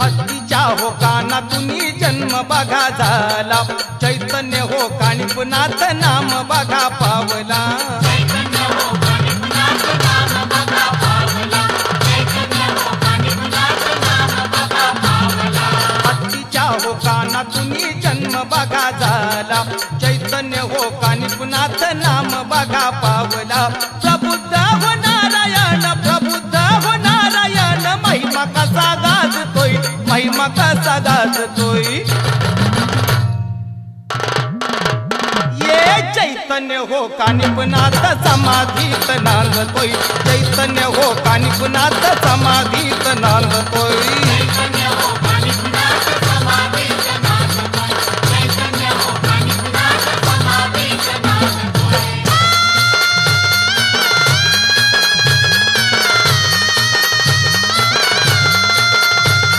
भक्तीच्या हो कानातुनी जन्म बघा झाला, चैतन्य हो कानिपनाथ नाम बघा पावला। भक्तीच्या हो कानातुनी जन्म बघा झाला, चैतन्य हो कानिपनाथ नाम बघा पावला। प्रबुद्ध हो नारायण, प्रबुद्ध हो नारायण, महिमा कसा गाजतोय, महिमा कसा गाजतोय। ये चैतन्य हो कानिपनाथ समाधीत नांदतोय, चैतन्य हो कानिपनाथ समाधीत नांदतोय।